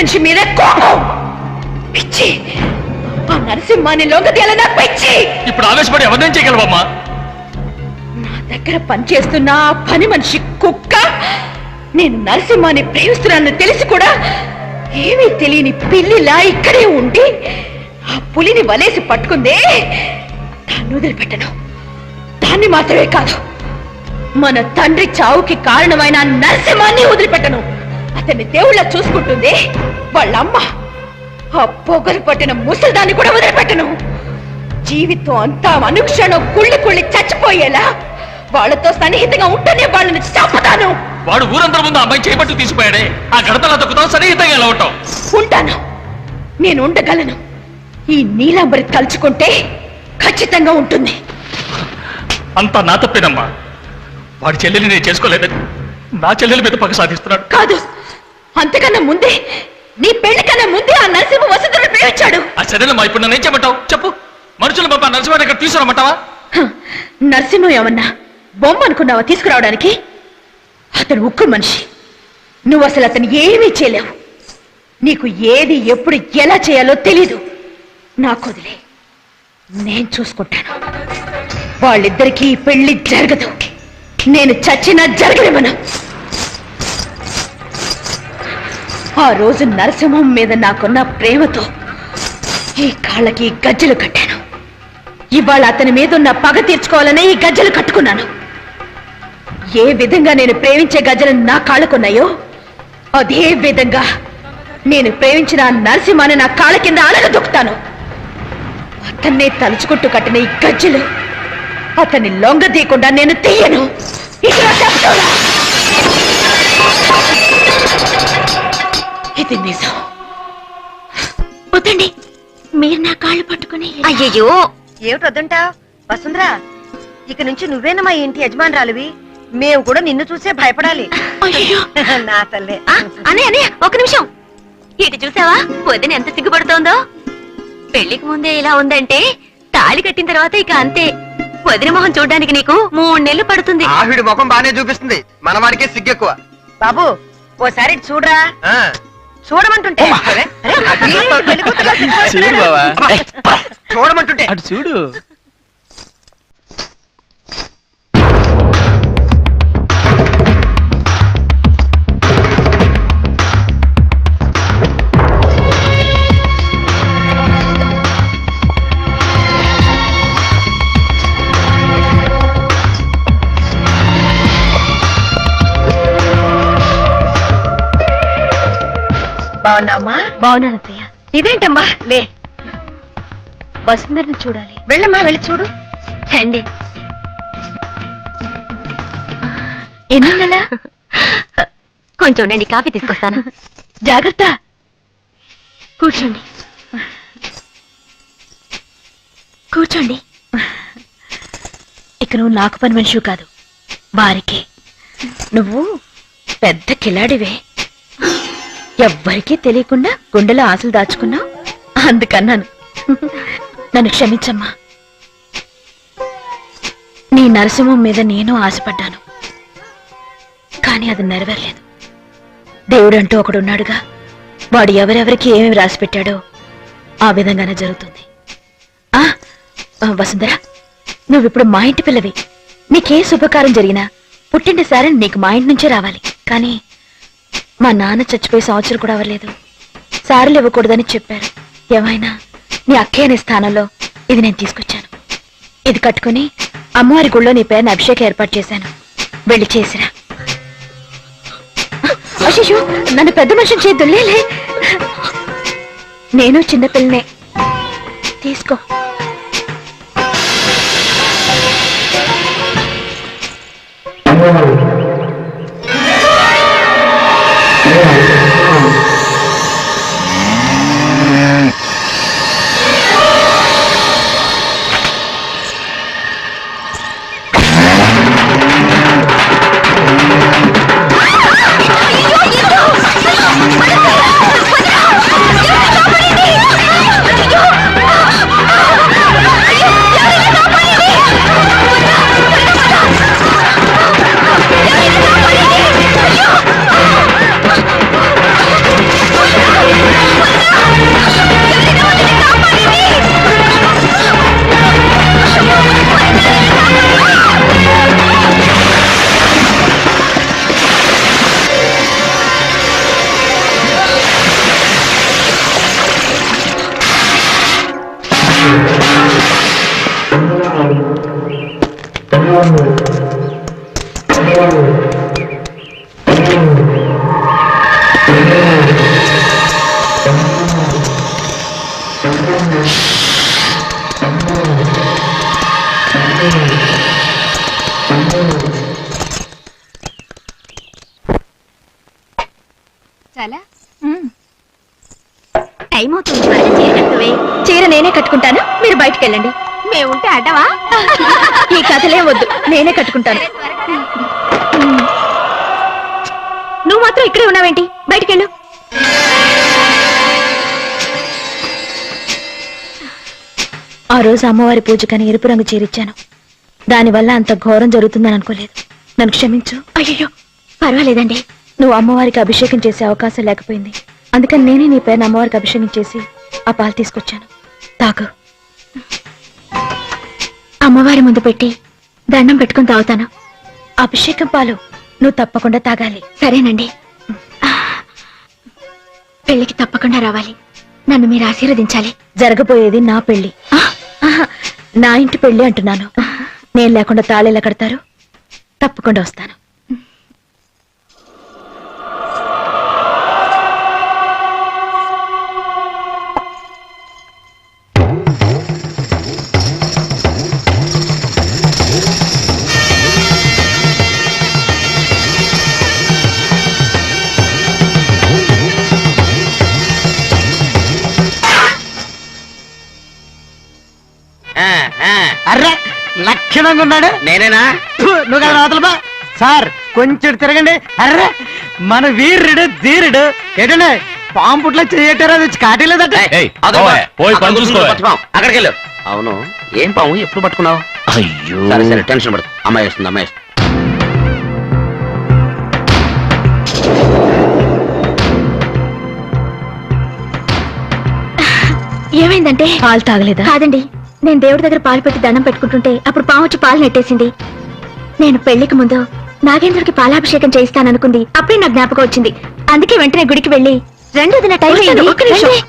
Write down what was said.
మనిషి మీద కోపం, పిచ్చి. ఆ నరసింహాన్ని లొంగదీయాలని నాకు పిచ్చి. ఇప్పుడు ఆవేశపడి ఎవరినేం చేయగలవమ్మా? నా దగ్గర పనిచేస్తున్న ఆ పని మనిషి కుక్క నేను నరసింహాన్ని ప్రేమిస్తున్నానని తెలిసి కూడా ఏమీ తెలియని పిల్లిలా ఇక్కడే ఉండి ఆ పులిని వలేసి పట్టుకుందే. దాన్ని వదిలిపెట్టను. దాన్ని మాత్రమే కాదు, మన తండ్రి చావుకి కారణమైన నరసింహాన్ని వదిలిపెట్టను. అతన్ని దేవుళ్ళ చూసుకుంటుంది వాళ్ళమ్మ. ఆ పొగలు పట్టిన ముసలిదాన్ని కూడా వదిలిపెట్టను. జీవితం అంతా అనుక్షణం కుళ్ళి చచ్చిపోయేలా వాళ్ళతో సన్నిహితంగా ఉంటేనే వాళ్ళని చంపుతాను. వాడు ఊరందరి ముందు అమ్మాయి చేపట్టు తీసిపోయాడే, ఆ గడపలా తొక్కుతావు, సన్నిహితంగా ఎలా ఉంటావు? ఉంటాను, నేను ఉండగలను. ఈ నీలాంబరి తలుచుకుంటే ఖచ్చితంగా ఉంటుంది. అంతా నా తప్పేనమ్మా. వాడి చెల్లెల్ని నేను చేసుకోలేదని నా చెల్లెల మీద పగ సాధిస్తున్నాడు. కాదు, అంతకన్నా ముందే, నీ పెళ్లి కన్నా ముందే ఆ నరసింహ వసుధను ప్రేమించాడు. ఆ సరేనమ్మా, ఇప్పుడు నన్ను ఏం చెప్పమంటావు చెప్పు. మనుషులు పాప నరసింహాన్ని ఇక్కడ తీసుకురమ్మంటావా? నరసింహం ఏమన్నా బొమ్మ అనుకున్నావా తీసుకురావడానికి? అతను ఉక్కు మనిషి. నువ్వు అసలు అతను ఏమీ చేయలేవు. నీకు ఏది ఎప్పుడు ఎలా చేయాలో తెలీదు. నాకు వదిలే, నేను చూసుకుంటాను. వాళ్ళిద్దరికీ ఈ పెళ్లి జరగదు. నేను చచ్చినా జరగనివ్వను. ఆ రోజు నరసింహం మీద నాకున్న ప్రేమతో ఈ కాళ్ళకి గజ్జెలు కట్టాను. ఇవాళ అతని మీద ఉన్న పగ తీర్చుకోవాలనే ఈ గజ్జెలు కట్టుకున్నాను. ఏ విధంగా నేను ప్రేమించే గజ్జెలు నా కాళ్ళకున్నాయో అదే విధంగా నేను ప్రేమించిన నరసింహాన్ని నా కాళ్ళ కింద అలగదొక్కుతాను. అతన్నే తలుచుకుంటూ కట్టిన ఈ గజ్జెలు అతన్ని లొంగ తీయకుండా నేను తీయను. ఇది నిజం. వద్దండి, మీరు నా కాళ్ళు పట్టుకుని. అయ్యయ్యో, ఏమిటి వద్దంటావు? వసుంధరా, ఇక నుంచి నువ్వేనా మా ఇంటి యజమానురాలివి. మేము కూడా నిన్ను చూసే భయపడాలి. నా తల్లే. అనే అనే ఒక నిమిషం, ఇటు చూసావా వదిన ఎంత సిగ్గుపడుతోందో. పెళ్లికి ముందే ఇలా ఉందంటే తాళి కట్టిన తర్వాత ఇక అంతే. వదిన మొహం చూడడానికి నీకు 3 నెలలు పడుతుంది. ఆవిడ ముఖం బానే చూపిస్తుంది, మన వాడికే సిగ్గెక్కువ. బాబు, ఓసారి చూడరా. చూడమంటుంటే చూడమంటుంటే అటు చూడు. బాగున్నామ్మా? బాగున్నాను అత్తయ్య. ఇదేంటమ్మా? లే, వసుంధరని చూడాలి. వెళ్ళమ్మా, వెళ్ళి చూడు. రండి. ఎన్నుందలా? కొంచెం ఉండండి, కాఫీ తీసుకొస్తాను. జాగ్రత్త. కూర్చోండి కూర్చోండి. ఇక నువ్వు నాకు పని మనిషి కాదు, వారికి. నువ్వు పెద్ద కిలాడివే. ఎవ్వరికీ తెలియకుండా గుండెలో ఆశలు దాచుకున్నావు. అందుకన్నాను. నన్ను క్షమించమ్మా. నీ నరసింహం మీద నేను ఆశపడ్డాను, కానీ అది నెరవేరలేదు. దేవుడంటూ ఒకడున్నాడుగా, వాడు ఎవరెవరికి ఏమేమి రాసి పెట్టాడో ఆ విధంగానే జరుగుతుంది. వసుంధర, నువ్విప్పుడు మా ఇంటి పిల్లవి. నీకే శుభకారం జరిగినా పుట్టింటి సారని నీకు మా ఇంటి నుంచే రావాలి. కానీ మా నాన్న చచ్చిపోయి సంవత్సరం కూడా అవ్వలేదు. సారీలు ఇవ్వకూడదని చెప్పారు. ఏమైనా నీ అక్కయ్య అనే స్థానంలో ఇది నేను తీసుకొచ్చాను. ఇది కట్టుకుని అమ్మవారి గుళ్ళో నీ పేరుని అభిషేకం ఏర్పాటు చేశాను. వెళ్ళి చేసిరా. అయ్యో, నన్ను పెద్ద మనిషిని చేద్దులేలే. నేను చిన్నపిల్లనే. తీసుకో. చాలా టైం అవుతుంది త్వరగా చీర కట్టువే. చీర నేనే కట్టుకుంటాను, మీరు బయటికి వెళ్ళండి. మేముంటే అడ్డవా? ఈ కథలే వద్దు, నేనే కట్టుకుంటాను. నువ్వు మాత్రం ఇక్కడే ఉన్నావేంటి? బయటికెళ్ళు. ఆ రోజు అమ్మవారి పూజకని ఎరుపు రంగు చీరిచ్చాను. దానివల్ల అంత ఘోరం జరుగుతుందని అనుకోలేదు. నన్ను క్షమించు. అయ్యో పర్వాలేదండి. నువ్వు అమ్మవారికి అభిషేకం చేసే అవకాశం లేకపోయింది. అందుకని నేనే నీ పేరున అమ్మవారికి అభిషేకం చేసి ఆ పాలు తీసుకొచ్చాను. తాగు. అమ్మవారి ముందు పెట్టి దండం పెట్టుకుని తాగుతాను. అభిషేకం పాలు నువ్వు తప్పకుండా తాగాలి. సరేనండి. పెళ్లికి తప్పకుండా రావాలి. నన్ను మీరు ఆశీర్వదించాలి. జరగబోయేది నా పెళ్లి. ఆహా, నా ఇంటి పెళ్లి అంటున్నాను. నేను లేకుండా తాళెలా కడతారు? తప్పకుండా వస్తాను. అర్రే లక్షణంగా ఉన్నాడు. నేనేనా? నువ్వు కదా అవతల సార్ కొంచెం తిరగండి. అర్రే మన వీరుడు ధీరుడు ఏంటంటే పాము పుట్లో చేయటారా వచ్చి కాటలేదట. అక్కడికి వెళ్ళు. అవును, ఏం పాము ఎప్పుడు పట్టుకున్నావు? అయ్యో సరే సరే, టెన్షన్ పడదు. అమ్మాయి వస్తుంది, అమ్మాయి వస్తుంది. ఏమైందంటే? పాలు తాగలేదా? కాదండి, నేను దేవుడి దగ్గర పాలు పెట్టి దండం పెట్టుకుంటుంటే అప్పుడు పాము వచ్చి పాలు నెట్టేసింది. నేను పెళ్లికి ముందు నాగేంద్రుడికి పాలాభిషేకం చేయిస్తాననుకుంది. అప్పుడే నా జ్ఞాపకం వచ్చింది. అందుకే వెంటనే గుడికి వెళ్ళి రెండో దిన టైం అయింది. ఒక్క నిమిషం. రండి.